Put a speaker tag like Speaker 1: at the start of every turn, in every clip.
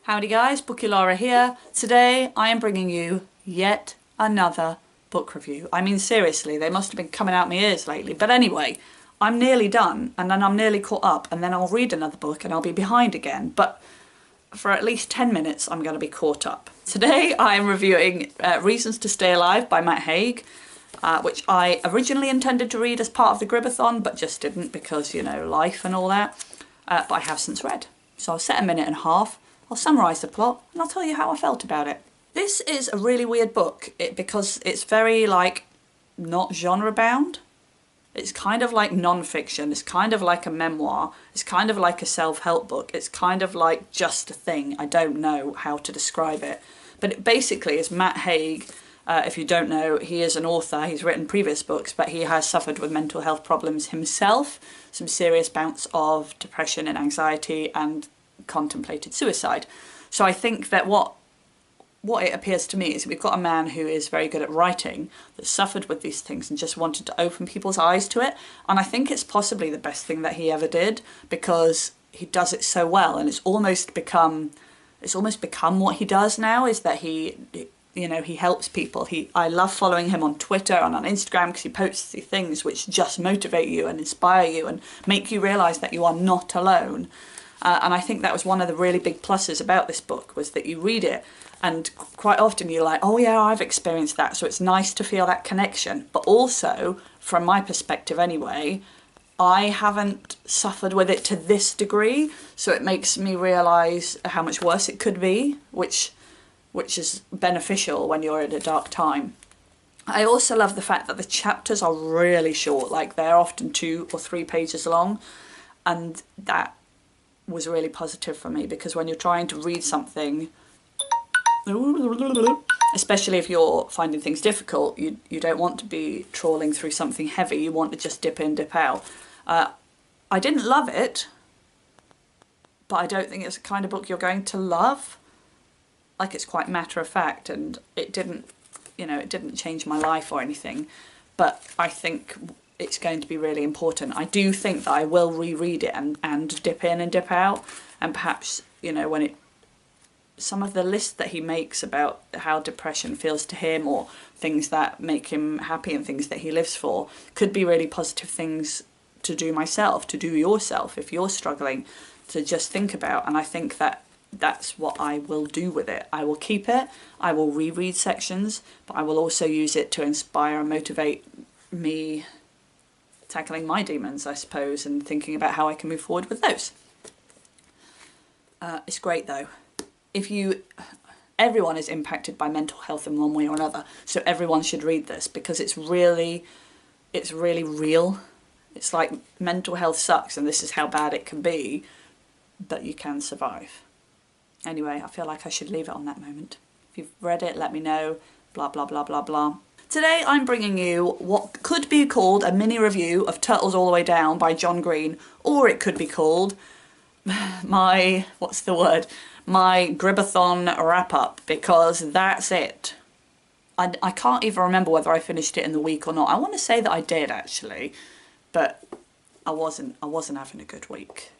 Speaker 1: Howdy guys, Bookie Laura here. Today I am bringing you yet another book review. I mean seriously, they must have been coming out my ears lately. But anyway, I'm nearly done and then I'm nearly caught up and then I'll read another book and I'll be behind again. But for at least 10 minutes I'm going to be caught up. Today I am reviewing Reasons to Stay Alive by Matt Haig, which I originally intended to read as part of the Gribathon but just didn't because, you know, life and all that. But I have since read. So I'll set a minute and a half. I'll summarise the plot and I'll tell you how I felt about it. This is a really weird book because it's very not genre bound. It's kind of like non-fiction, it's kind of like a memoir, it's kind of like a self-help book, it's kind of like just a thing. I don't know how to describe it. But it basically is Matt Haig. If you don't know, he is an author, he's written previous books, but he has suffered with mental health problems himself, some serious bouts of depression and anxiety and contemplated suicide. So I think that what it appears to me is we've got a man who is very good at writing, that suffered with these things and just wanted to open people's eyes to it. And I think it's possibly the best thing that he ever did because he does it so well, and it's almost become what he does now, is that he helps people. I love following him on Twitter and on Instagram because he posts these things which just motivate you and inspire you and make you realise that you are not alone. And I think that was one of the really big pluses about this book, was that you read it and quite often you're like, oh yeah, I've experienced that. So it's nice to feel that connection. But also, from my perspective anyway, I haven't suffered with it to this degree. So it makes me realise how much worse it could be, which is beneficial when you're at a dark time. I also love the fact that the chapters are really short, like they're often 2 or 3 pages long, and that was really positive for me, because when you're trying to read something, especially if you're finding things difficult, you don't want to be trawling through something heavy, you want to just dip in, dip out. I didn't love it, but I don't think it's the kind of book you're going to love. Like, it's quite matter of fact, and it didn't change my life or anything, but I think it's going to be really important. I do think that I will reread it and dip in and dip out, and perhaps, when some of the lists that he makes about how depression feels to him, or things that make him happy and things that he lives for, could be really positive things to do yourself if you're struggling, to just think about. And I think that that's what I will do with it. I will keep it, I will reread sections, but I will also use it to inspire and motivate me tackling my demons, I suppose, and thinking about how I can move forward with those. It's great though. Everyone is impacted by mental health in one way or another, so everyone should read this because it's really real. It's like mental health sucks and this is how bad it can be, but you can survive. Anyway, I feel like I should leave it on that moment. If you've read it, let me know, blah blah blah blah blah. Today I'm bringing you what could be called a mini review of Turtles All the Way Down by John Green, or it could be called my Gribathon wrap-up, because that's it. I can't even remember whether I finished it in the week or not. I want to say that I did actually, but I wasn't having a good week.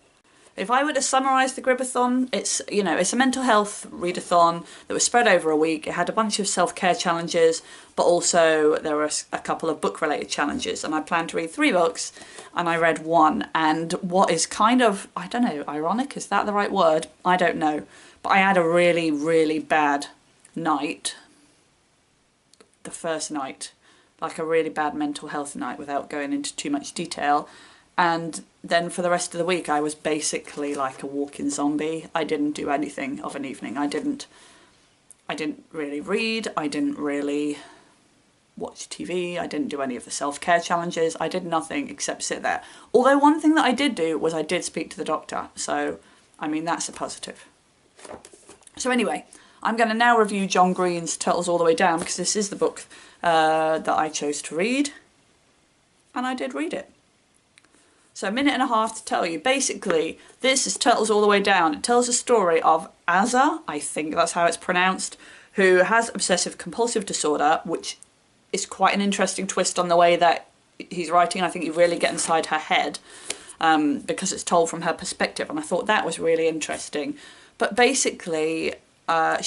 Speaker 1: If I were to summarise the Gribathon, it's a mental health readathon that was spread over a week. It had a bunch of self-care challenges, but also there were a couple of book-related challenges, and I planned to read 3 books, and I read 1. And what is kind of, I don't know, ironic, is that the right word? I don't know. But I had a really, really bad night, the first night, like a really bad mental health night, without going into too much detail. And then for the rest of the week I was basically like a walking zombie. I didn't do anything of an evening. I didn't really read, I didn't really watch TV, I didn't do any of the self-care challenges, I did nothing except sit there. Although one thing that I did do was I did speak to the doctor, so I mean that's a positive. So anyway, I'm going to now review John Green's Turtles All the Way Down, because this is the book that I chose to read, and I did read it. So a minute and a half to tell you. Basically, this is Turtles All the Way Down. It tells the story of Asa, I think that's how it's pronounced, who has obsessive compulsive disorder, which is quite an interesting twist on the way that he's writing. I think you really get inside her head because it's told from her perspective, and I thought that was really interesting. But basically, her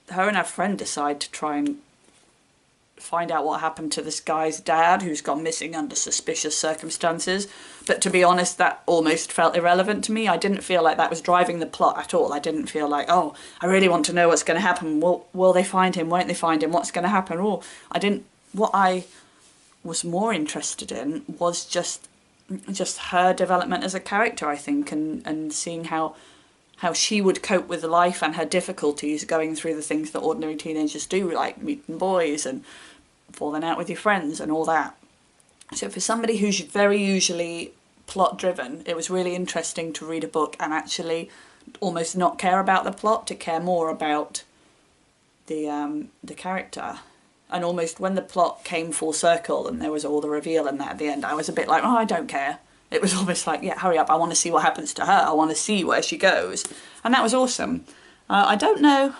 Speaker 1: and her friend decide to try and find out what happened to this guy's dad, who's gone missing under suspicious circumstances. But to be honest, that almost felt irrelevant to me. I didn't feel like that was driving the plot at all. I didn't feel like, oh, I really want to know what's going to happen. Will they find him? Won't they find him? What's going to happen? Oh, what I was more interested in was just her development as a character, I think, and seeing how she would cope with life and her difficulties going through the things that ordinary teenagers do, like meeting boys and falling out with your friends and all that. So for somebody who's very usually plot driven, it was really interesting to read a book and actually almost not care about the plot, to care more about the character. And almost when the plot came full circle and there was all the reveal and that at the end, I was a bit like, oh, I don't care. It was almost like, yeah, hurry up, I want to see what happens to her. I want to see where she goes. And that was awesome. I don't know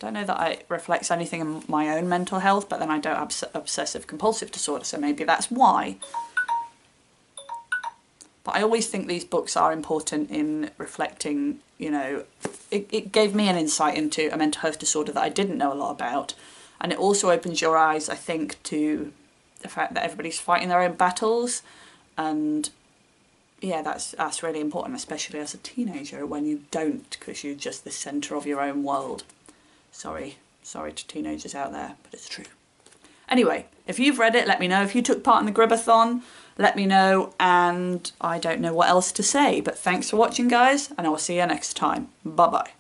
Speaker 1: that it reflects anything in my own mental health, but then I don't have obsessive compulsive disorder, so maybe that's why. But I always think these books are important in reflecting, you know, it gave me an insight into a mental health disorder that I didn't know a lot about. And it also opens your eyes, I think, to the fact that everybody's fighting their own battles. And yeah, that's really important, especially as a teenager, when you don't, because you're just the centre of your own world. Sorry to teenagers out there, but it's true. Anyway, if you've read it, let me know. If you took part in the Gribathon, let me know. And I don't know what else to say, but thanks for watching, guys, and I will see you next time. Bye-bye.